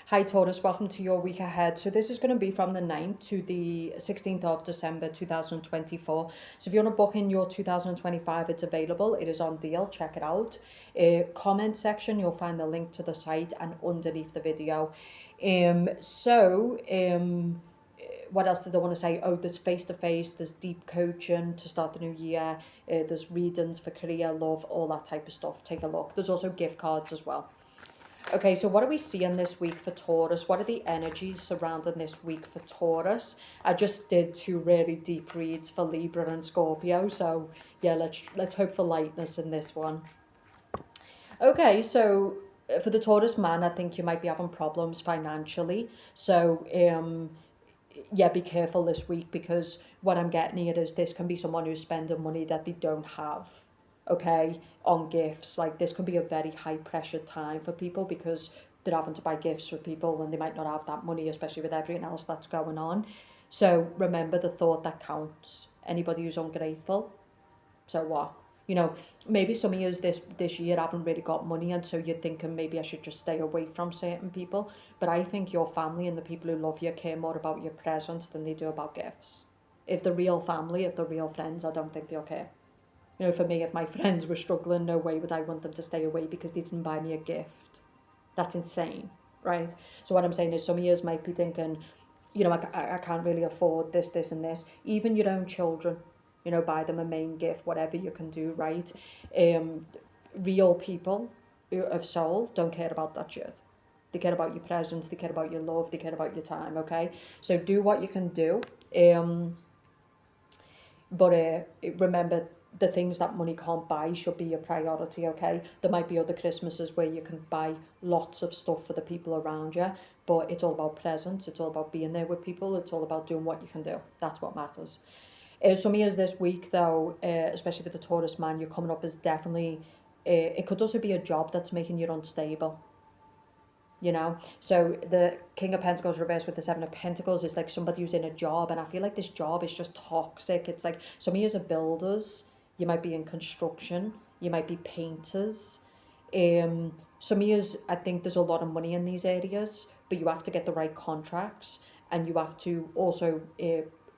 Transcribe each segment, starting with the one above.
Hi Taurus, welcome to your week ahead. So this is going to be from the 9th to the 16th of December 2024. So if you want to book in your 2025, it's available. It is on deal. Check it out. Comment section, you'll find the link to the site and underneath the video. What else did I want to say? Oh, there's face-to-face, there's deep coaching to start the new year. There's readings for career, love, all that type of stuff. Take a look. There's also gift cards as well. Okay, so what are we seeing this week for Taurus? What are the energies surrounding this week for Taurus? I just did two really deep reads for Libra and Scorpio, so yeah, let's hope for lightness in this one. Okay, so for the Taurus man, I think you might be having problems financially. So yeah, be careful this week, because what I'm getting here is this can be someone who's spending money that they don't have, okay, on gifts. Like this can be a very high pressure time for people because they're having to buy gifts for people and they might not have that money, especially with everything else that's going on. So remember the thought that counts. Anybody who's ungrateful, so what? You know, maybe some of you this year haven't really got money, and so you're thinking maybe I should just stay away from certain people. But I think your family and the people who love you care more about your presence than they do about gifts. If the real family, if the real friends, I don't think they'll care. You know, for me, if my friends were struggling, no way would I want them to stay away because they didn't buy me a gift. That's insane, right? So what I'm saying is some of you might be thinking, you know, I can't really afford this, this and this. Even your own children, you know, buy them a main gift, whatever you can do, right? Real people of soul don't care about that shit. They care about your presence, they care about your love, they care about your time, okay? So do what you can do. But remember, the things that money can't buy should be your priority, okay? There might be other Christmases where you can buy lots of stuff for the people around you, but it's all about presence, it's all about being there with people, it's all about doing what you can do. That's what matters. Some years this week, though, especially for the Taurus man, you're coming up as definitely, it could also be a job that's making you unstable. You know, so the King of Pentacles reversed with the Seven of Pentacles is like somebody who's in a job, and I feel like this job is just toxic. It's like some of you are builders, you might be in construction, you might be painters. Some of you, I think there's a lot of money in these areas, but you have to get the right contracts, and you have to also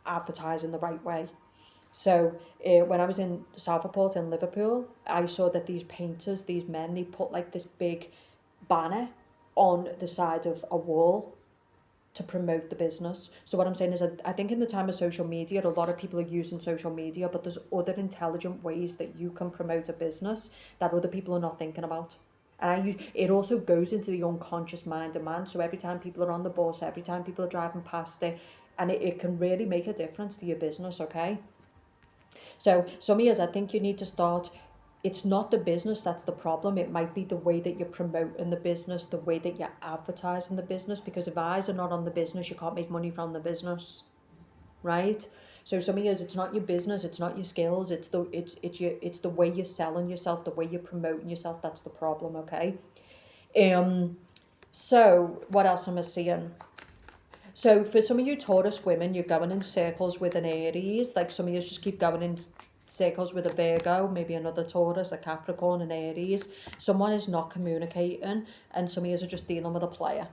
advertise in the right way. So when I was in Southport in Liverpool, I saw that these painters, these men, they put like this big banner on the side of a wall to promote the business. So what I'm saying is I think in the time of social media, a lot of people are using social media, but there's other intelligent ways that you can promote a business that other people are not thinking about. And it also goes into the unconscious mind of man. So every time people are on the bus, every time people are driving past it, and it can really make a difference to your business, okay? So some years I think you need to start, it's not the business that's the problem. It might be the way that you're promoting the business, the way that you're advertising the business, because if eyes are not on the business, you can't make money from the business, right? So some years it's not your business, it's not your skills, it's the way you're selling yourself, the way you're promoting yourself, that's the problem, okay? So what else am I seeing? So for some of you Taurus women, you're going in circles with an Aries. Like some of you just keep going in circles with a Virgo, maybe another Taurus, a Capricorn, an Aries. Someone is not communicating, and some of you are just dealing with a player.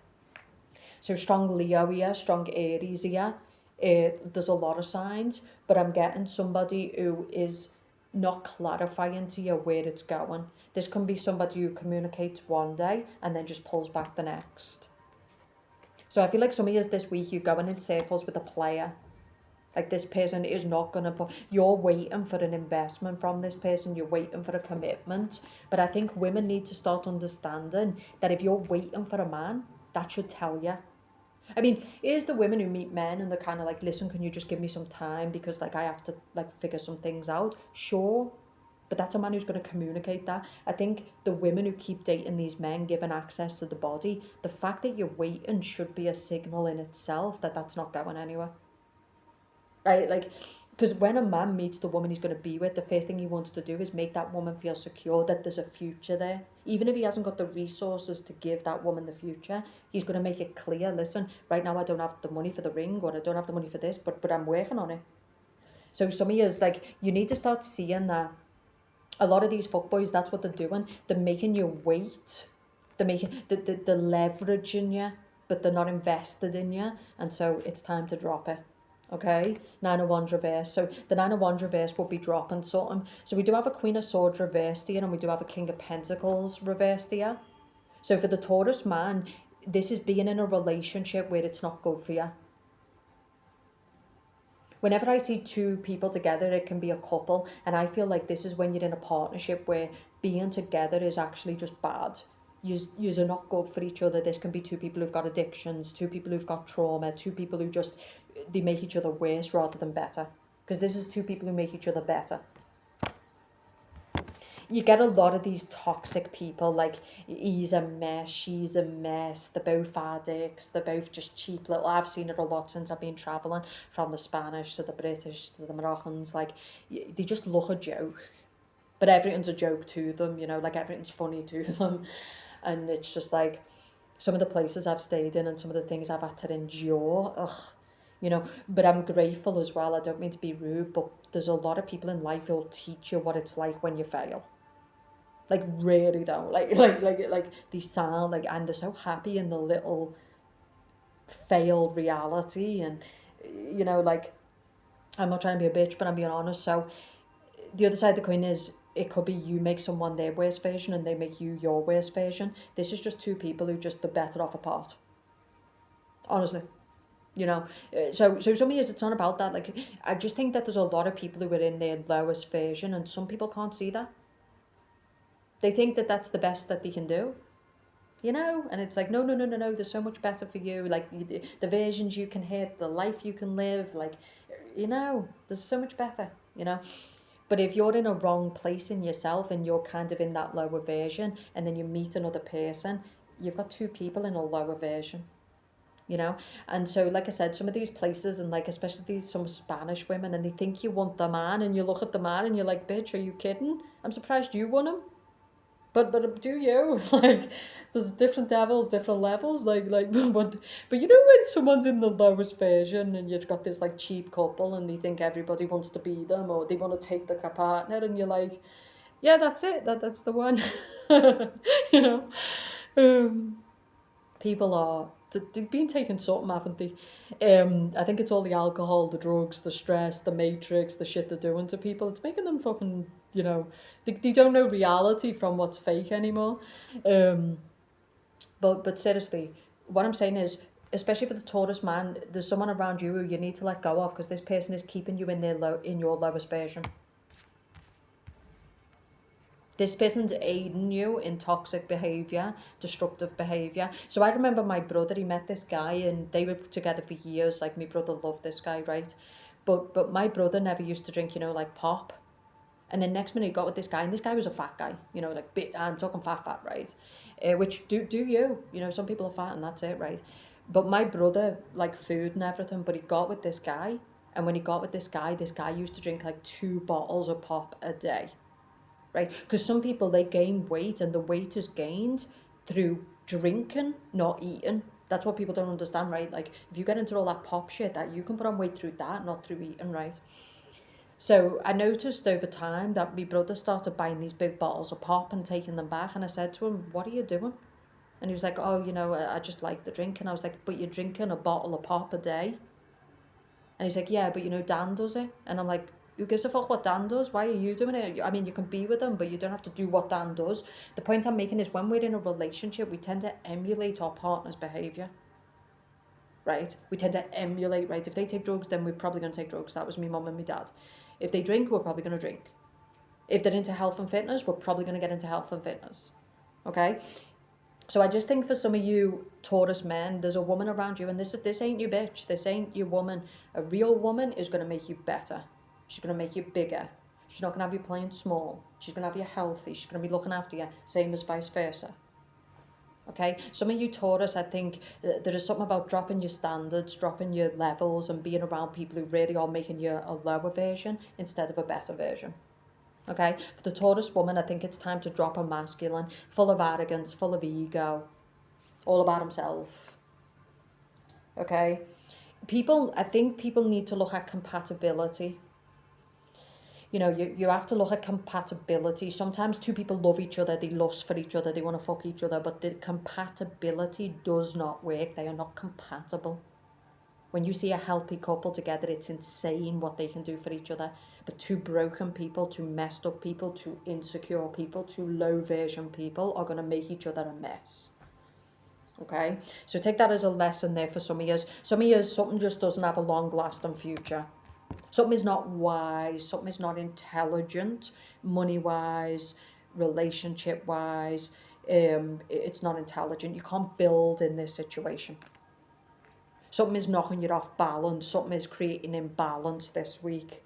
So strong Leo here, strong Aries here. There's a lot of signs, but I'm getting somebody who is not clarifying to you where it's going. This can be somebody who communicates one day and then just pulls back the next. So I feel like some of you this week, you're going in circles with a player. Like this person is not going to put, you're waiting for an investment from this person, you're waiting for a commitment. But I think women need to start understanding that if you're waiting for a man, that should tell you. I mean, here's the women who meet men and they're kind of like, listen, can you just give me some time because like I have to like figure some things out? Sure. But that's a man who's going to communicate that. I think the women who keep dating these men, given access to the body, the fact that you're waiting should be a signal in itself that that's not going anywhere. Right? Like, because when a man meets the woman he's going to be with, the first thing he wants to do is make that woman feel secure, that there's a future there. Even if he hasn't got the resources to give that woman the future, he's going to make it clear, listen, right now I don't have the money for the ring, or I don't have the money for this, but I'm working on it. So some of you is like, you need to start seeing that a lot of these fuckboys, that's what they're doing. They're making you wait. They're making, they're leveraging you. but they're not invested in you, and so it's time to drop it. Okay, Nine of Wands reversed. So the Nine of Wands reversed will be dropping something. So we do have a Queen of Swords reversed here, and we do have a King of Pentacles reversed here. So for the Taurus man, this is being in a relationship where it's not good for you. Whenever I see two people together, it can be a couple, and I feel like this is when you're in a partnership where being together is actually just bad. Yous are not good for each other. This can be two people who've got addictions, two people who've got trauma, two people who just, they make each other worse rather than better. Because this is two people who make each other better. You get a lot of these toxic people, like he's a mess, she's a mess, they're both addicts, they're both just cheap little, I've seen it a lot since I've been travelling, from the Spanish to the British to the Moroccans, like they just look a joke, but everything's a joke to them, you know, like everything's funny to them, and it's just like, some of the places I've stayed in and some of the things I've had to endure, ugh, you know, but I'm grateful as well. I don't mean to be rude, but there's a lot of people in life who'll teach you what it's like when you fail. Like really though, like they sound like, and they're so happy in the little failed reality, and you know, like, I'm not trying to be a bitch, but I'm being honest. So the other side of the coin is, it could be you make someone their worst version and they make you your worst version. This is just two people who just, they're better off apart, honestly. You know, so some of years it's not about that. Like, I just think that there's a lot of people who are in their lowest version, and some people can't see that. They think that that's the best that they can do, you know, and it's like, no, no, no, no, no, there's so much better for you, like the versions you can hit, the life you can live, like, you know, there's so much better, you know. But if you're in a wrong place in yourself and you're kind of in that lower version, and then you meet another person, you've got two people in a lower version, you know. And so, like I said, some of these places, and like especially these some Spanish women, and they think you want the man, and you look at the man and you're like, bitch, are you kidding? I'm surprised you won him. But do you, like, there's different devils, different levels, but you know, when someone's in the lowest version and you've got this like cheap couple and they think everybody wants to be them, or they want to take the partner, and you're like, yeah, that's it, that's the one. You know, um people are, they've been taking something, haven't they? I think it's all the alcohol, the drugs, the stress, the matrix, the shit they're doing to people. It's making them fucking, you know, they don't know reality from what's fake anymore. Um, but seriously, what I'm saying is, especially for the Taurus man, there's someone around you who you need to let go of, because this person is keeping you in in your lowest version. This person's aiding you in toxic behaviour, destructive behaviour. So I remember my brother, he met this guy and they were together for years. Like, my brother loved this guy, right? But my brother never used to drink, you know, like pop. And then next minute he got with this guy, and this guy was a fat guy, you know, like big, I'm talking fat, right? Which do you know, some people are fat and that's it, right? But my brother liked food and everything, but he got with this guy. And when he got with this guy used to drink like 2 bottles of pop a day, right? Because some people, they gain weight, and the weight is gained through drinking, not eating. That's what people don't understand, right? Like, if you get into all that pop shit, that you can put on weight through that, not through eating, right? So I noticed over time that my brother started buying these big bottles of pop and taking them back, and I said to him, what are you doing? And he was like, oh, you know, I just like the drink. And I was like, but you're drinking a bottle of pop a day? And he's like, yeah, but you know, Dan does it. And I'm like, who gives a fuck what Dan does? Why are you doing it? I mean, you can be with him, but you don't have to do what Dan does. The point I'm making is, when we're in a relationship, we tend to emulate our partner's behaviour, right? We tend to emulate, right? If they take drugs, then we're probably going to take drugs. That was me mum and my dad. If they drink, we're probably going to drink. If they're into health and fitness, we're probably going to get into health and fitness, okay? So I just think for some of you Taurus men, there's a woman around you, and this ain't your bitch. This ain't your woman. A real woman is going to make you better. She's going to make you bigger. She's not going to have you playing small. She's going to have you healthy. She's going to be looking after you. Same as vice versa. Okay? Some of you Taurus, I think there is something about dropping your standards, dropping your levels, and being around people who really are making you a lower version instead of a better version. Okay, for the Taurus woman, I think it's time to drop a masculine, full of arrogance, full of ego, all about himself. Okay, I think people need to look at compatibility. you know, you have to look at compatibility. Sometimes two people love each other, they lust for each other, they want to fuck each other, but the compatibility does not work. They are not compatible. When you see a healthy couple together, it's insane what they can do for each other. But two broken people, two messed up people, two insecure people, two low version people are going to make each other a mess. Okay? So take that as a lesson there for some of you. Some of you, something just doesn't have a long lasting future. Something is not wise, something is not intelligent, money wise, relationship wise. It's not intelligent. You can't build in this situation. Something is knocking you off balance. Something is creating imbalance this week.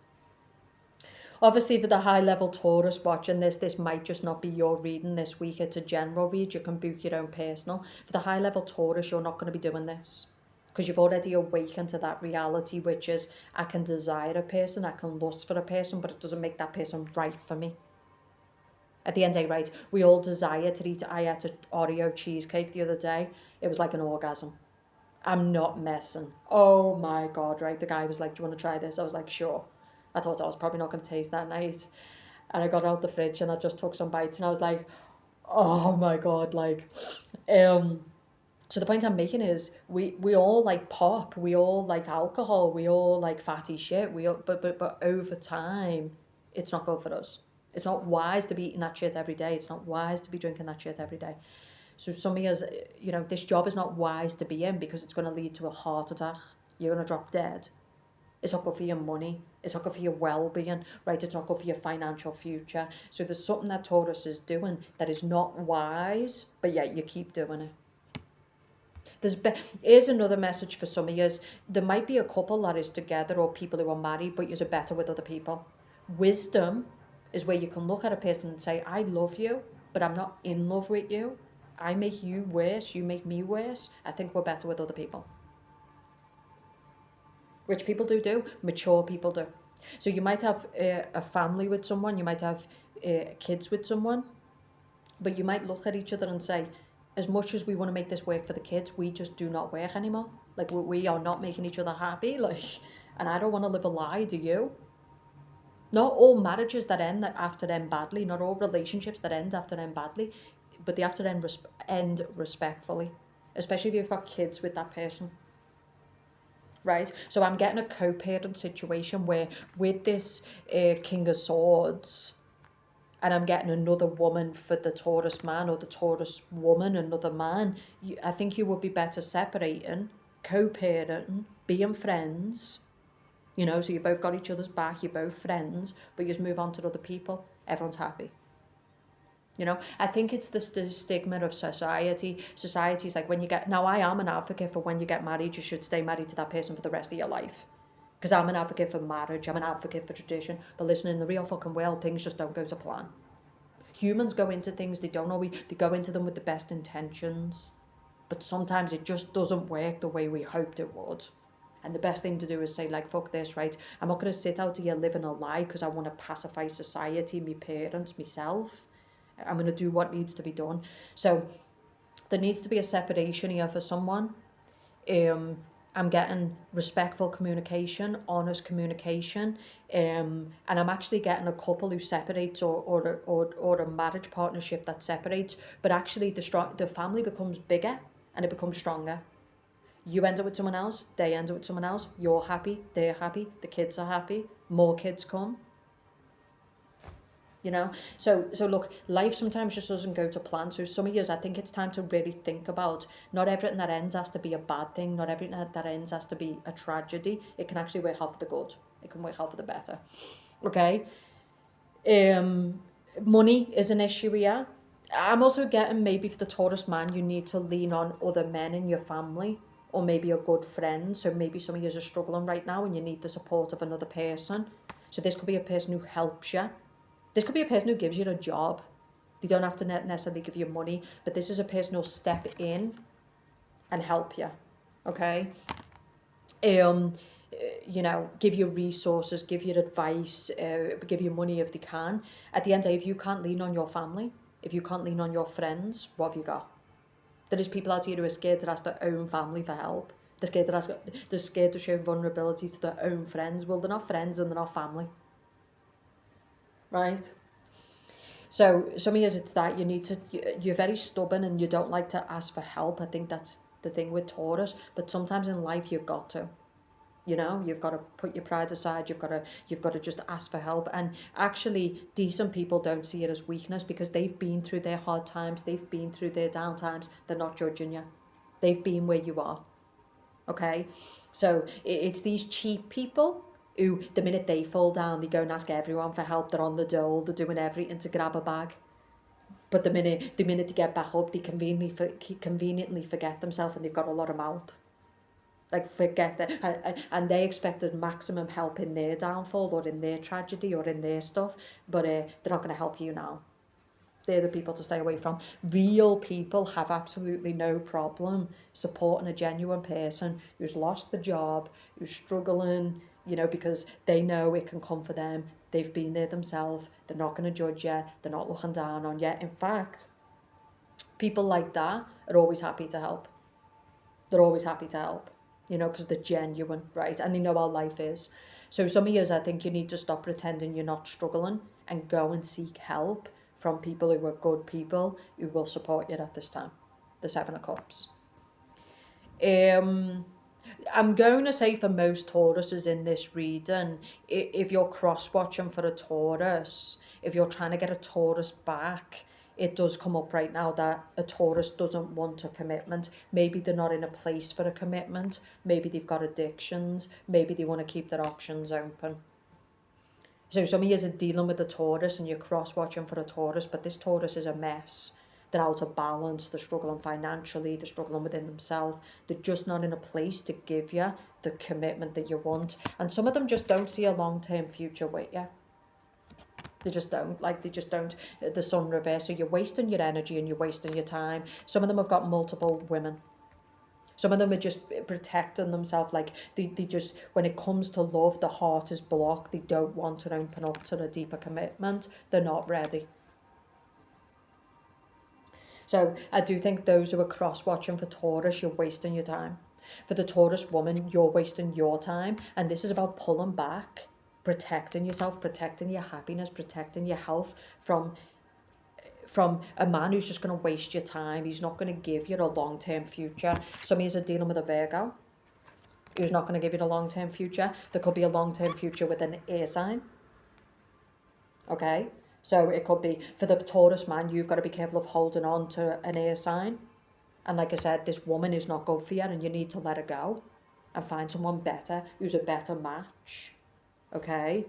Obviously, for the high-level Taurus watching this might just not be your reading this week. It's a general read. You can book your own personal. For the high-level Taurus, you're not going to be doing this because you've already awakened to that reality, which is I can desire a person, I can lust for a person, but it doesn't make that person right for me. At the end of the day, right, we all desire to eat. I ate an Oreo cheesecake the other day. It was like an orgasm. I'm not messing. Oh my God, right? The guy was like, do you want to try this? I was like, sure. I thought I was probably not going to taste that nice. And I got out the fridge and I just took some bites and I was like, oh my God, like, so the point I'm making is we all like pop, we all like alcohol, we all like fatty shit, but over time, it's not good for us. It's not wise to be eating that shit every day. It's not wise to be drinking that shit every day. So some of us, you know, this job is not wise to be in because it's going to lead to a heart attack. You're going to drop dead. It's not good for your money. It's not good for your well-being, right? It's not good for your financial future. So there's something that Taurus is doing that is not wise, but yet you keep doing it. Here's another message for some of you. There might be a couple that is together or people who are married, but you're better with other people. Wisdom is where you can look at a person and say, I love you, but I'm not in love with you. I make you worse, you make me worse. I think we're better with other people. Which people do, mature people do. So you might have a family with someone, you might have kids with someone, but you might look at each other and say, as much as we want to make this work for the kids, we just do not work anymore. Like we are not making each other happy. Like, and I don't want to live a lie, do you? Not all marriages that end after end badly, not all relationships that end after end badly, but they have to end respectfully, especially if you've got kids with that person. Right? So I'm getting a co-parent situation where with this King of Swords, and I'm getting another woman for the Taurus man or the Taurus woman, another man, I think you would be better separating, co-parenting, being friends, you know, so you both got each other's back, you're both friends, but you just move on to other people, everyone's happy. You know, I think it's the stigma of society. Society's like when you get, now I am an advocate for when you get married, you should stay married to that person for the rest of your life. Because I'm an advocate for marriage, I'm an advocate for tradition. But listen, in the real fucking world, things just don't go to plan. Humans go into things, they don't always, they go into them with the best intentions. But sometimes it just doesn't work the way we hoped it would. And the best thing to do is say, like, fuck this, right? I'm not going to sit out here living a lie because I want to pacify society, me parents, myself. I'm going to do what needs to be done. So there needs to be a separation here for someone. I'm getting respectful communication, honest communication, and I'm actually getting a couple who separates or a marriage partnership that separates, but actually the family becomes bigger and it becomes stronger. You end up with someone else, they end up with someone else, you're happy, they're happy, the kids are happy, more kids come. You know, so look, life sometimes just doesn't go to plan. So some years I think it's time to really think about, not everything that ends has to be a bad thing, not everything that ends has to be a tragedy. It can actually work out for the good, it can work out for the better. Okay. Money is an issue here. I'm also getting, maybe for the Taurus man, you need to lean on other men in your family or maybe a good friend. So maybe some of you are struggling right now and you need the support of another person. So this could be a person who helps you. This could be a person who gives you a job. They don't have to necessarily give you money, but this is a person who'll step in and help you, okay? You know, give you resources, give you advice, give you money if they can. At the end of the day, if you can't lean on your family, if you can't lean on your friends, what have you got? There is people out here who are scared to ask their own family for help. They're scared to show vulnerability to their own friends. Well, they're not friends and they're not family. right? So some years it's that you need to, you're very stubborn and you don't like to ask for help. I think that's the thing with Taurus. But sometimes in life you've got to. You know, you've got to put your pride aside. You've got to just ask for help. And actually, decent people don't see it as weakness because they've been through their hard times. They've been through their down times. They're not judging you. They've been where you are. Okay, so it's these cheap people who, the minute they fall down, they go and ask everyone for help. They're on the dole. They're doing everything to grab a bag. But the minute they get back up, they conveniently forget themselves and they've got a lot of mouth. Like forget that, and they expected maximum help in their downfall or in their tragedy or in their stuff, but they're not going to help you now. They're the people to stay away from. Real people have absolutely no problem supporting a genuine person who's lost the job, who's struggling, because they know it can come for them. They've been there themselves. They're not going to judge you. They're not looking down on you. In fact, people like that are always happy to help. They're always happy to help, because they're genuine, right? And they know how life is. So some of you, I think you need to stop pretending you're not struggling and go and seek help from people who are good people who will support you at this time. The Seven of Cups. I'm going to say for most Tauruses in this reading, if you're cross-watching for a Taurus, if you're trying to get a Taurus back, it does come up right now that a Taurus doesn't want a commitment. Maybe they're not in a place for a commitment. Maybe they've got addictions. Maybe they want to keep their options open. So some of you are dealing with a Taurus and you're cross-watching for a Taurus, but this Taurus is a mess. They're out of balance, they're struggling financially, they're struggling within themselves. They're just not in a place to give you the commitment that you want. And some of them just don't see a long-term future with you. They just don't. The sun reverse. So you're wasting your energy and you're wasting your time. Some of them have got multiple women. Some of them are just protecting themselves. Like they just, when it comes to love, the heart is blocked. They don't want to open up to a deeper commitment. They're not ready. So I do think those who are cross-watching for Taurus, you're wasting your time. For the Taurus woman, you're wasting your time. And this is about pulling back, protecting yourself, protecting your happiness, protecting your health from a man who's just going to waste your time. He's not going to give you a long-term future. Some of you are dealing with a Virgo who's not going to give you a long-term future. There could be a long-term future with an air sign. Okay? So it could be, for the Taurus man, you've got to be careful of holding on to an air sign. And like I said, this woman is not good for you and you need to let her go and find someone better, who's a better match. Okay?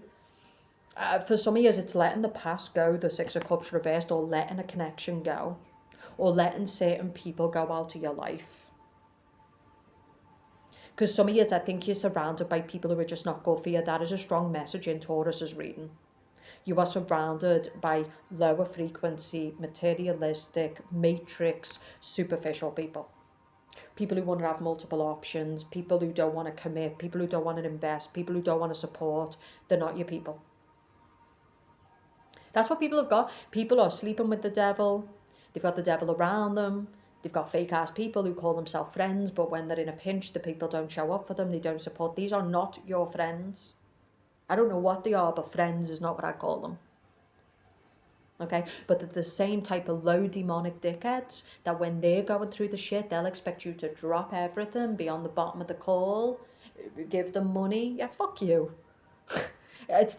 For some of you, it's letting the past go, the Six of Cups reversed, or letting a connection go, or letting certain people go out of your life. Because some of you, I think you're surrounded by people who are just not good for you. That is a strong message in Taurus's reading. You are surrounded by lower frequency, materialistic, matrix, superficial people. People who want to have multiple options, people who don't want to commit, people who don't want to invest, people who don't want to support. They're not your people. That's what people have got. People are sleeping with the devil. They've got the devil around them. They've got fake ass people who call themselves friends, but when they're in a pinch, the people don't show up for them. They don't support. These are not your friends. I don't know what they are, but friends is not what I call them. Okay, but they're the same type of low demonic dickheads that when they're going through the shit, they'll expect you to drop everything, be on the bottom of the call, give them money. Yeah, fuck you.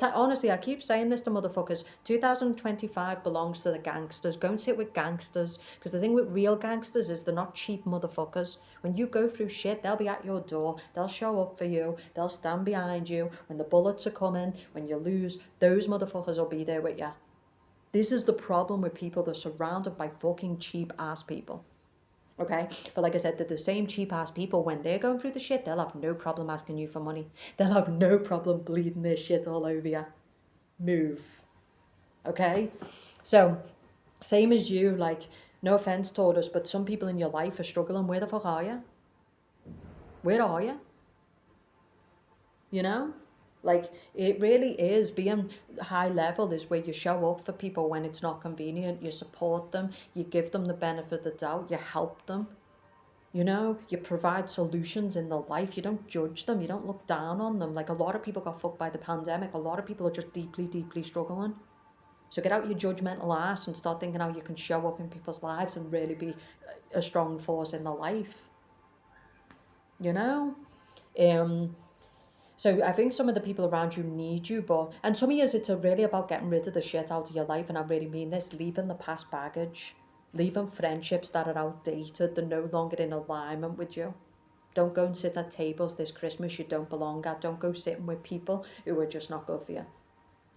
Honestly, I keep saying this to motherfuckers. 2025 belongs to the gangsters. Go and sit with gangsters. Because the thing with real gangsters is they're not cheap motherfuckers. When you go through shit, they'll be at your door. They'll show up for you. They'll stand behind you. When the bullets are coming, when you lose, those motherfuckers will be there with you. This is the problem with people that are surrounded by fucking cheap ass people. Okay, but like I said, they're the same cheap ass people. When they're going through the shit, they'll have no problem asking you for money. They'll have no problem bleeding their shit all over you. Move. Okay, so same as you, like, no offense, Taurus, but some people in your life are struggling. Where the fuck are you? Where are you? You know? Like, it really is, being high level is where you show up for people when it's not convenient. You support them, you give them the benefit of the doubt, you help them. You provide solutions in their life. You don't judge them, you don't look down on them. Like, a lot of people got fucked by the pandemic. A lot of people are just deeply, deeply struggling. So get out your judgmental ass and start thinking how you can show up in people's lives and really be a strong force in their life. You know? So I think some of the people around you need you, and some of you, it's really about getting rid of the shit out of your life, and I really mean this, leaving the past baggage, leaving friendships that are outdated, they're no longer in alignment with you. Don't go and sit at tables this Christmas you don't belong at. Don't go sitting with people who are just not good for you.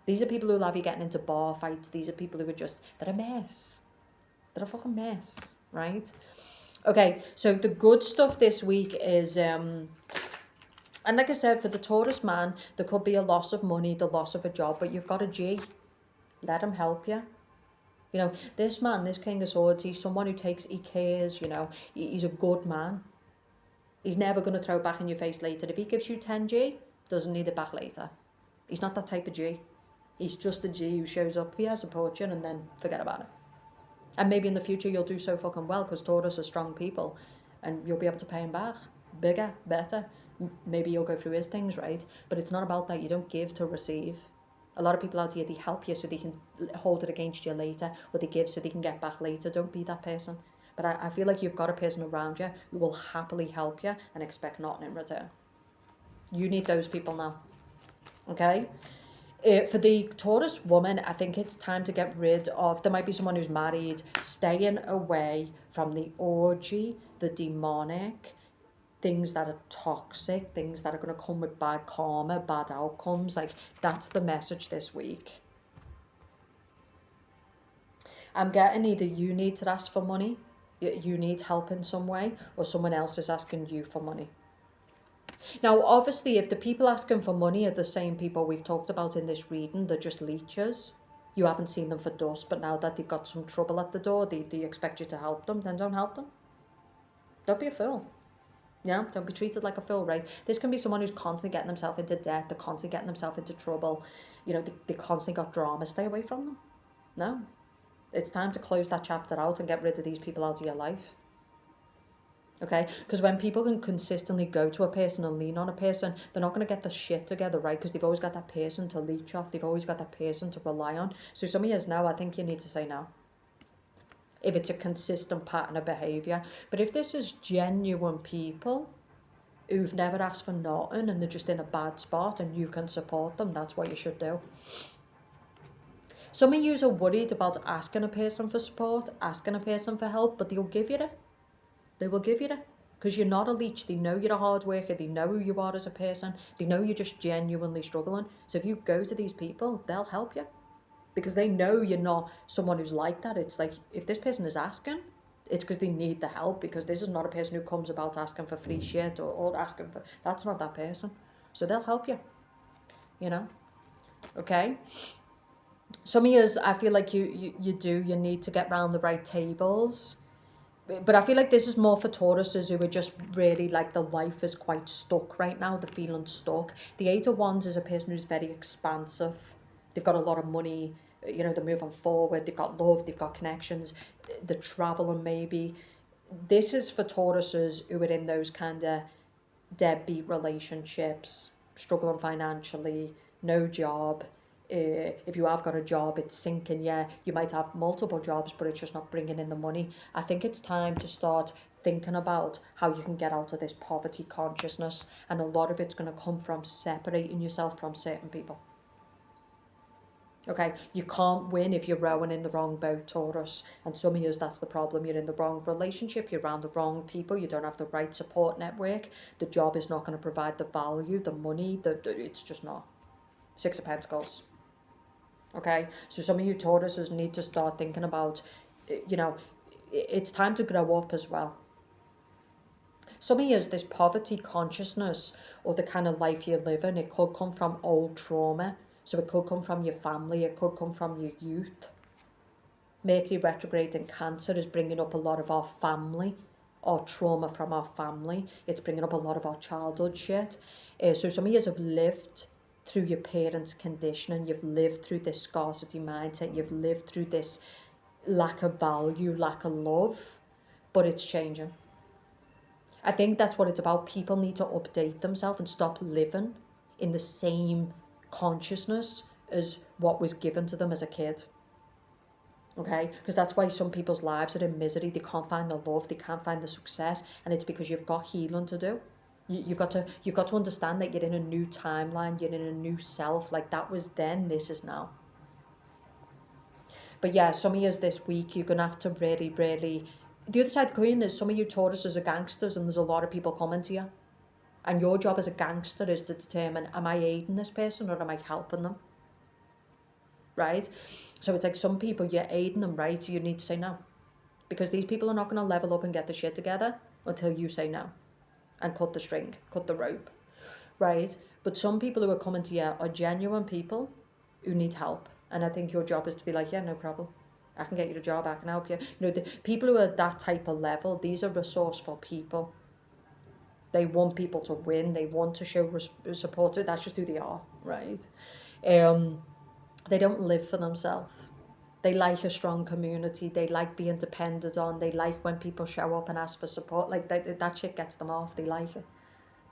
These are people who'll have you getting into bar fights. These are people who are they're a mess. They're a fucking mess, right? Okay, so the good stuff this week is, and like I said, for the Taurus man, there could be a loss of money, the loss of a job, but you've got a G. Let him help you. You know, this man, this King of Swords, he's someone who he cares, you know, he's a good man. He's never going to throw back in your face later. If he gives you 10G, doesn't need it back later. He's not that type of G. He's just a G who shows up for you, support you, and then forget about it. And maybe in the future you'll do so fucking well because Taurus are strong people and you'll be able to pay him back. Bigger, better. Maybe you'll go through his things, right? But it's not about that. You don't give to receive. A lot of people out here, they help you so they can hold it against you later, or they give so they can get back later. Don't be that person. But I feel like you've got a person around you who will happily help you and expect nothing in return. You need those people now. Okay? For the Taurus woman, I think it's time to get rid of, there might be someone who's married, staying away from the orgy, the demonic, things that are toxic, things that are going to come with bad karma, bad outcomes. Like, that's the message this week. I'm getting either you need to ask for money, you need help in some way, or someone else is asking you for money. Now, obviously, if the people asking for money are the same people we've talked about in this reading, they're just leeches. You haven't seen them for dust, but now that they've got some trouble at the door, they expect you to help them, then don't help them. Don't be a fool. Yeah, don't be treated like a fool, right? This can be someone who's constantly getting themselves into debt, they're constantly getting themselves into trouble, you know, they constantly got drama. Stay away from them. No. It's time to close that chapter out and get rid of these people out of your life. Okay, because when people can consistently go to a person and lean on a person, they're not going to get the shit together, right? Because they've always got that person to leech off. They've always got that person to rely on. So some of you now, I think you need to say no. If it's a consistent pattern of behaviour. But if this is genuine people who've never asked for nothing and they're just in a bad spot and you can support them, that's what you should do. Some of you are worried about asking a person for support, asking a person for help, but they'll give you it. They will give you it. Because you're not a leech. They know you're a hard worker. They know who you are as a person. They know you're just genuinely struggling. So if you go to these people, they'll help you. Because they know you're not someone who's like that. It's like, if this person is asking, it's because they need the help. Because this is not a person who comes about asking for free shit or asking for... That's not that person. So they'll help you. You know? Okay? Some of you, I feel like you need to get round the right tables. But I feel like this is more for Tauruses who are just really like, the life is quite stuck right now. They're feeling stuck. The Eight of Wands is a person who's very expansive. They've got a lot of money. You know, they're moving forward. They've got love. They've got connections. They're traveling maybe. This is for Tauruses who are in those kind of deadbeat relationships, struggling financially, no job. If you have got a job, it's sinking. Yeah, you might have multiple jobs, but it's just not bringing in the money. I think it's time to start thinking about how you can get out of this poverty consciousness, and a lot of it's going to come from separating yourself from certain people. Okay, you can't win if you're rowing in the wrong boat, Taurus. And some of you, that's the problem. You're in the wrong relationship, you're around the wrong people, you don't have the right support network, the job is not going to provide the value, the money, it's just not. Six of Pentacles. Okay, so some of you Tauruses need to start thinking about, you know, it's time to grow up as well. Some of you, this poverty consciousness or the kind of life you're living, it could come from old trauma. So it could come from your family, it could come from your youth. Mercury retrograde in Cancer is bringing up a lot of our family, our trauma from our family. It's bringing up a lot of our childhood shit. So some of you have lived through your parents' conditioning, you've lived through this scarcity mindset, you've lived through this lack of value, lack of love, but it's changing. I think that's what it's about. People need to update themselves and stop living in the same consciousness as what was given to them as a kid. Okay, because that's why some people's lives are in misery. They can't find the love, they can't find the success, and it's because you've got healing to do. You've got to understand that you're in a new timeline, you're in a new self. Like that was then, this is now. But yeah, some of you this week, you're gonna have to really, really. The other side of the coin is some of you Tauruses are gangsters, and there's a lot of people coming to you. And your job as a gangster is to determine, am I aiding this person or am I helping them? Right? So it's like some people, you're aiding them, right? So you need to say no. Because these people are not going to level up and get the shit together until you say no and cut the string, cut the rope, right? But some people who are coming to you are genuine people who need help. And I think your job is to be like, yeah, no problem. I can get you a job, I can help you. You know, the people who are that type of level, these are resourceful people. They want people to win. They want to show support. That's just who they are, right? They don't live for themselves. They like a strong community. They like being depended on. They like when people show up and ask for support. Like that shit gets them off. They like it.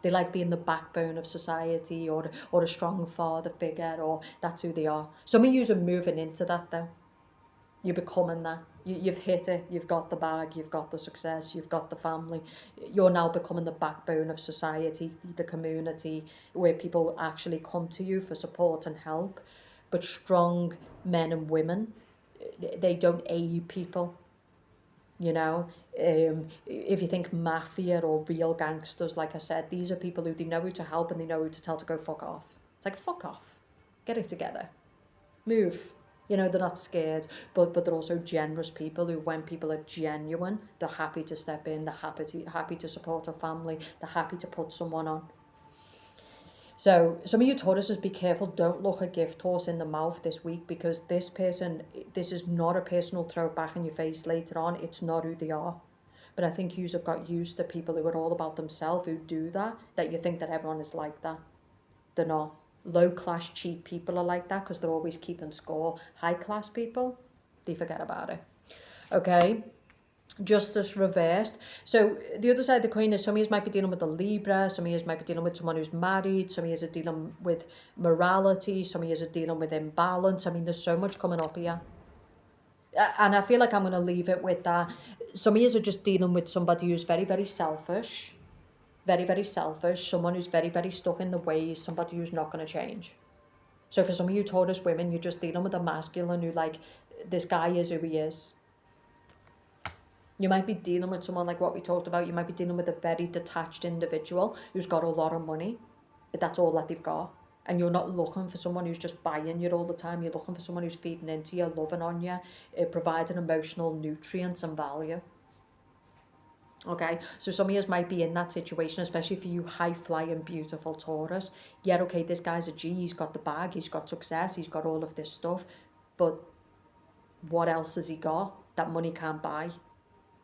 They like being the backbone of society, or a strong father figure, or that's who they are. Some of you are moving into that though. You're becoming that. You've hit it. You've got the bag. You've got the success. You've got the family. You're now becoming the backbone of society, the community, where people actually come to you for support and help. But strong men and women, they don't aid people. You know, if you think mafia or real gangsters, like I said, these are people who they know who to help and they know who to tell to go fuck off. It's like, fuck off. Get it together. Move. You know, they're not scared, but they're also generous people who, when people are genuine, they're happy to step in, they're happy to support a family, they're happy to put someone on. So some of you Tauruses, be careful, don't look a gift horse in the mouth this week, because this is not a personal throw back in your face later on. It's not who they are. But I think yous have got used to people who are all about themselves, who do that you think that everyone is like that. They're not. Low class, cheap people are like that because they're always keeping score. High class people, they forget about it. Okay, justice reversed. So the other side of the coin is some of you might be dealing with a Libra, some of you might be dealing with someone who's married, some of you are dealing with morality, some of you are dealing with imbalance. I mean, there's so much coming up here. And I feel like I'm going to leave it with that. Some of you are just dealing with somebody who's very, very selfish. Very, very selfish. Someone who's very, very stuck in the ways. Somebody who's not going to change. So for some of you Taurus women, you're just dealing with a masculine who, like, this guy is who he is. You might be dealing with someone like what we talked about. You might be dealing with a very detached individual who's got a lot of money, but that's all that they've got. And you're not looking for someone who's just buying you all the time. You're looking for someone who's feeding into you, loving on you, providing emotional nutrients and value. Okay, so some of you might be in that situation, especially for you high-flying, beautiful Taurus. Yeah, okay, this guy's a G, he's got the bag, he's got success, he's got all of this stuff, but what else has he got that money can't buy,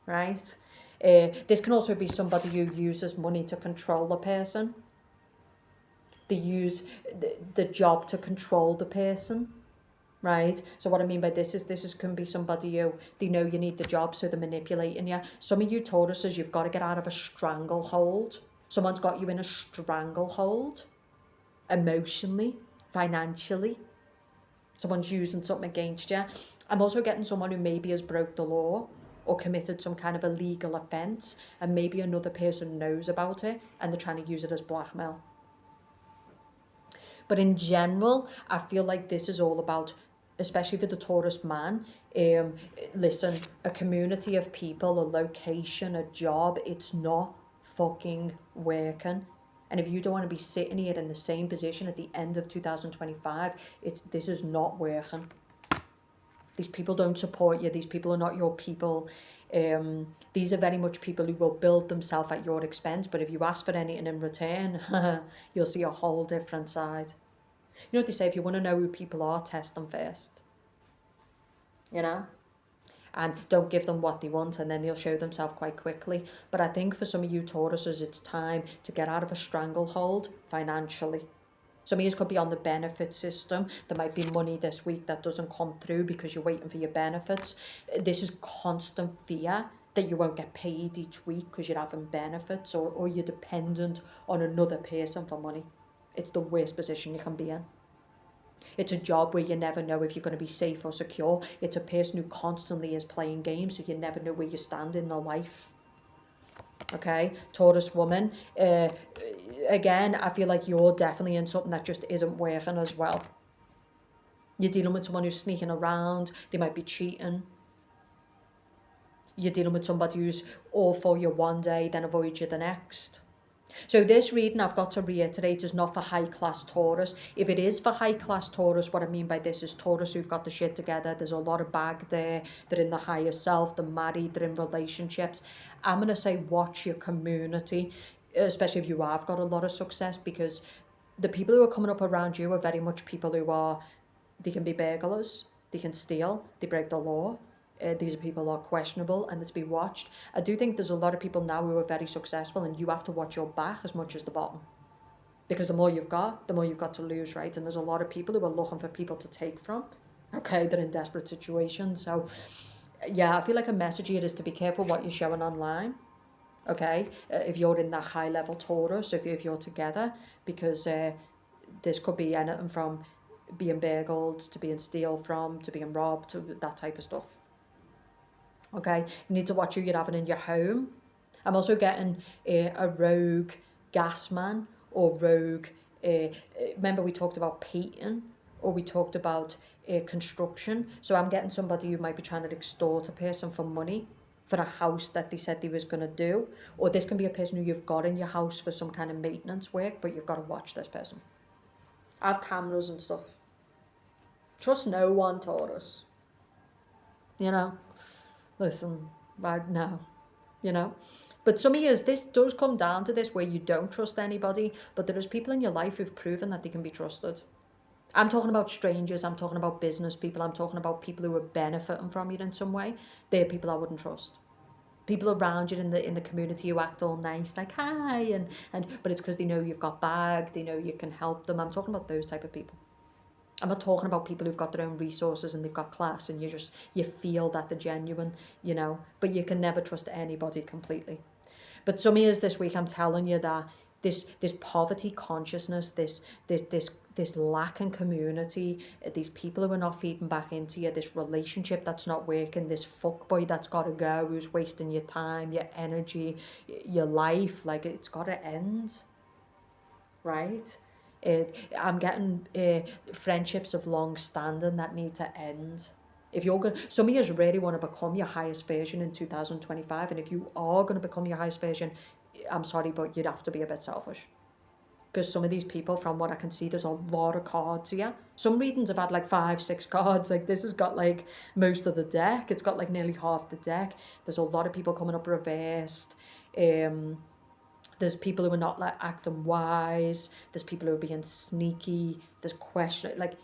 right? This can also be somebody who uses money to control a person. They use the job to control the person. Right. So what I mean by this is can be somebody who they know you need the job, so they're manipulating you. Some of you Tauruses, you've got to get out of a stranglehold. Someone's got you in a stranglehold, emotionally, financially. Someone's using something against you. I'm also getting someone who maybe has broke the law or committed some kind of illegal offence, and maybe another person knows about it and they're trying to use it as blackmail. But in general, I feel like this is all about, especially for the Taurus man, listen, a community of people, a location, a job, it's not fucking working. And if you don't want to be sitting here in the same position at the end of 2025, this is not working. These people don't support you. These people are not your people. These are very much people who will build themselves at your expense. But if you ask for anything in return, you'll see a whole different side. You know what they say, if you want to know who people are, test them first. You know? And don't give them what they want, and then they'll show themselves quite quickly. But I think for some of you Tauruses, it's time to get out of a stranglehold financially. Some of you could be on the benefit system. There might be money this week that doesn't come through because you're waiting for your benefits. This is constant fear that you won't get paid each week because you're having benefits, or you're dependent on another person for money. It's the worst position you can be in. It's a job where you never know if you're going to be safe or secure. It's a person who constantly is playing games, so you never know where you stand in their life. Okay, Taurus woman. Again, I feel like you're definitely in something that just isn't working as well. You're dealing with someone who's sneaking around. They might be cheating. You're dealing with somebody who's all for you one day, then avoid you the next. So this reading, I've got to reiterate, is not for high-class Taurus. If it is for high-class Taurus, what I mean by this is Taurus who've got the shit together. There's a lot of bag there. They're in the higher self. They're married. They're in relationships. I'm going to say watch your community, especially if you have got a lot of success, because the people who are coming up around you are very much people who are, they can be burglars, they can steal, they break the law. These people are questionable and they're to be watched. I do think there's a lot of people now who are very successful, and you have to watch your back as much as the bottom. Because the more you've got to lose, right? And there's a lot of people who are looking for people to take from. Okay, they're in desperate situations. So, yeah, I feel like a message here is to be careful what you're showing online. Okay, if you're in that high level Taurus, if you're together, because this could be anything from being burgled to being steal from to being robbed to that type of stuff. Okay, you need to watch who you're having in your home. I'm also getting a rogue gas man or rogue. Remember we talked about painting, or we talked about construction. So I'm getting somebody who might be trying to extort a person for money for a house that they said they was going to do. Or this can be a person who you've got in your house for some kind of maintenance work, but you've got to watch this person. I have cameras and stuff. Trust no one, Taurus. You know? Listen, right now. You know? But some of you, this does come down to this where you don't trust anybody, but there is people in your life who've proven that they can be trusted. I'm talking about strangers, I'm talking about business people, I'm talking about people who are benefiting from you in some way. They're people I wouldn't trust. People around you in the community who act all nice, like hi, and but it's because they know you've got bag, they know you can help them. I'm talking about those type of people. I'm not talking about people who've got their own resources and they've got class and you feel that they're genuine, you know, but you can never trust anybody completely. But some years this week, I'm telling you that this poverty consciousness, this lack in community, these people who are not feeding back into you, this relationship that's not working, this fuckboy that's got to go, who's wasting your time, your energy, your life, like it's got to end, right? I'm getting friendships of long standing that need to end. If you're going, some of you really want to become your highest version in 2025, and if you are going to become your highest version, I'm sorry, but you'd have to be a bit selfish. Because some of these people, from what I can see, there's a lot of cards here. Some readings have had like 5-6 cards. Like this has got like most of the deck. It's got like nearly half the deck. There's a lot of people coming up reversed. There's people who are not like acting wise. There's people who are being sneaky. There's question like.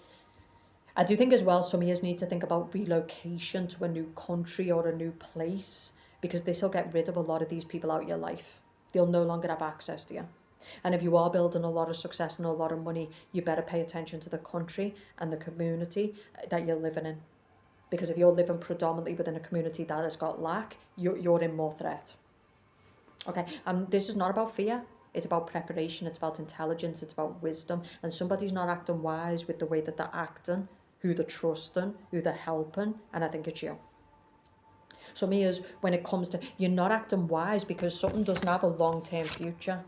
I do think as well some of you need to think about relocation to a new country or a new place, because this will get rid of a lot of these people out of your life. They'll no longer have access to you. And if you are building a lot of success and a lot of money, you better pay attention to the country and the community that you're living in. Because if you're living predominantly within a community that has got lack, you're in more threat. Okay, this is not about fear. It's about preparation, it's about intelligence, it's about wisdom. And somebody's not acting wise with the way that they're acting, who they're trusting, who they're helping, and I think it's you. Some years when it comes to, you're not acting wise because something doesn't have a long-term future.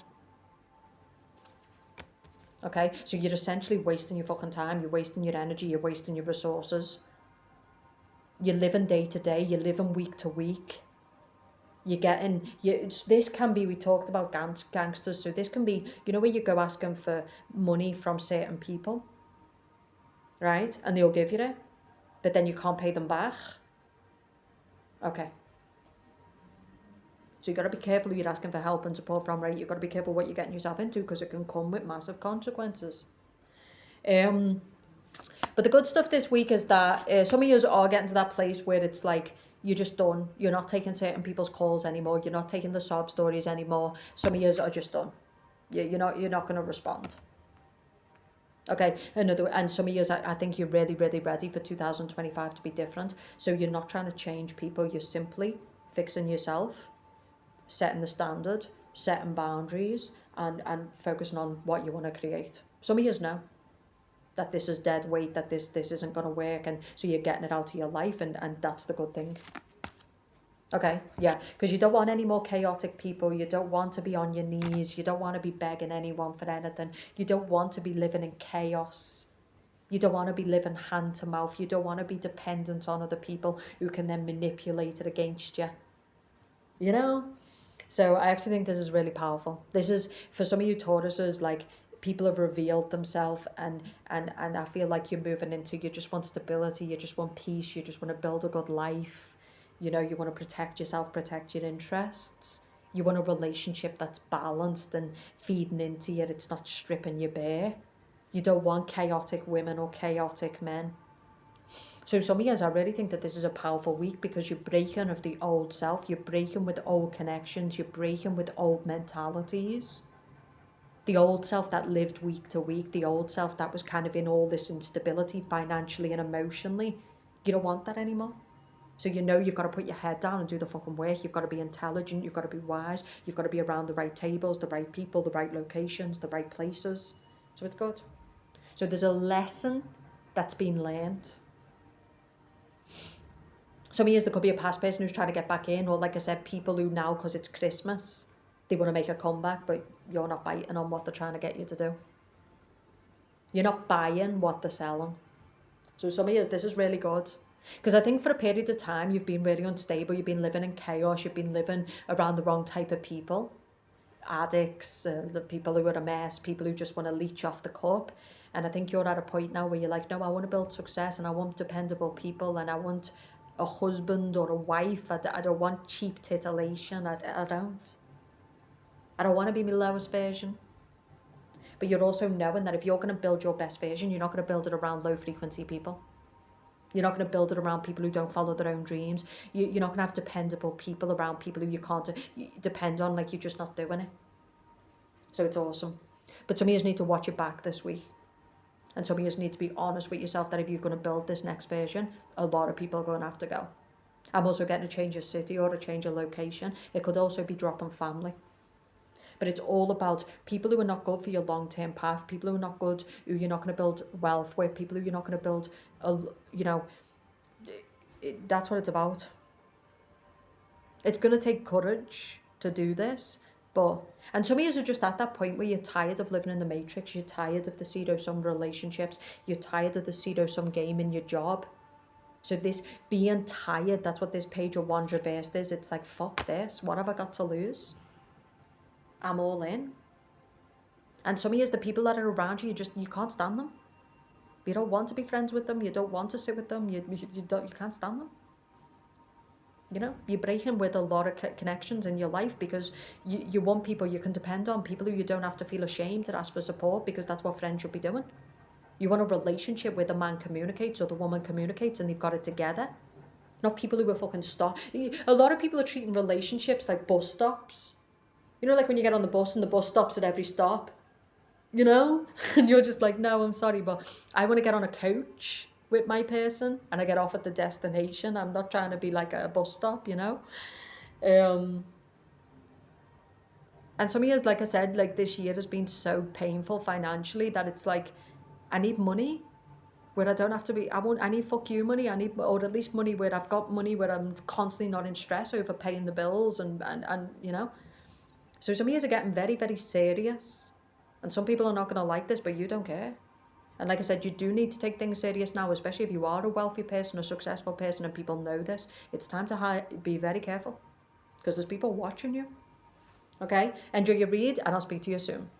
Okay, so you're essentially wasting your fucking time, you're wasting your energy, you're wasting your resources. You're living day to day, you're living week to week. You're getting, this can be, we talked about gangsters, so this can be, you know, where you go asking for money from certain people, right? And they'll give you it, but then you can't pay them back. Okay. So you got to be careful who you're asking for help and support from, right? You've got to be careful what you're getting yourself into, because it can come with massive consequences. But the good stuff this week is that some of you are getting to that place where it's like, you're just done. You're not taking certain people's calls anymore. You're not taking the sob stories anymore. Some of you are just done. You're not going to respond. Okay, and some of you, I think you're really, really ready for 2025 to be different. So you're not trying to change people. You're simply fixing yourself, setting the standard, setting boundaries, and focusing on what you want to create. Some of you know. that this is dead weight, that this isn't going to work, and so you're getting it out of your life, and that's the good thing. Okay, yeah, because you don't want any more chaotic people. You don't want to be on your knees. You don't want to be begging anyone for anything. You don't want to be living in chaos. You don't want to be living hand to mouth. You don't want to be dependent on other people who can then manipulate it against you. You know? So I actually think this is really powerful. This is, for some of you Tauruses, like, people have revealed themselves, and I feel like you're moving into, you just want stability, you just want peace, you just want to build a good life. You know, you want to protect yourself, protect your interests. You want a relationship that's balanced and feeding into you, it's not stripping you bare. You don't want chaotic women or chaotic men. So some of you, I really think that this is a powerful week, because you're breaking of the old self, you're breaking with old connections, you're breaking with old mentalities. The old self that lived week to week, the old self that was kind of in all this instability financially and emotionally. You don't want that anymore. So you know you've got to put your head down and do the fucking work. You've got to be intelligent, you've got to be wise, you've got to be around the right tables, the right people, the right locations, the right places. So it's good. So there's a lesson that's been learned. Some years there could be a past person who's trying to get back in, or like I said, people who now, because it's Christmas, they want to make a comeback, but you're not biting on what they're trying to get you to do. You're not buying what they're selling. So some years this is really good. Because I think for a period of time you've been really unstable, you've been living in chaos, you've been living around the wrong type of people. Addicts, the people who are a mess, people who just want to leech off the cup. And I think you're at a point now where you're like, no, I want to build success, and I want dependable people, and I want a husband or a wife. I don't want cheap titillation. I don't. I don't want to be my lowest version. But you're also knowing that if you're going to build your best version, you're not going to build it around low frequency people. You're not going to build it around people who don't follow their own dreams. You're not going to have dependable people around people who you can't depend on, like you're just not doing it. So it's awesome. But some of you need to watch it back this week. And some of you need to be honest with yourself that if you're going to build this next version, a lot of people are going to have to go. I'm also getting a change of city or a change of location. It could also be dropping family. But it's all about people who are not good for your long-term path, people who are not good, who you're not going to build wealth with, people who you're not going to build, that's what it's about. It's going to take courage to do this, and some of you are just at that point where you're tired of living in the matrix, you're tired of the pseudo-sum relationships, you're tired of the pseudo-sum game in your job. So this being tired, that's what this page of wands reversed is. It's like, fuck this, what have I got to lose? I'm all in. And some of you, the people that are around you, you can't stand them. You don't want to be friends with them, you don't want to sit with them, you can't stand them. You know, you're breaking with a lot of connections in your life because you want people you can depend on, people who you don't have to feel ashamed to ask for support, because that's what friends should be doing. You want a relationship where the man communicates or the woman communicates and they've got it together. Not people who are fucking stop. A lot of people are treating relationships like bus stops. You know, like when you get on the bus and the bus stops at every stop, you know? And you're just like, no, I'm sorry, but I want to get on a coach with my person and I get off at the destination. I'm not trying to be like a bus stop, you know? And some of years, like I said, like this year has been so painful financially that it's like, I need money where I don't have to be, I need fuck you money, or at least money where I've got money where I'm constantly not in stress over paying the bills and you know. So some of you are getting very, very serious. And some people are not going to like this, but you don't care. And like I said, you do need to take things serious now, especially if you are a wealthy person, a successful person, and people know this. It's time to be very careful because there's people watching you. Okay? Enjoy your read, and I'll speak to you soon.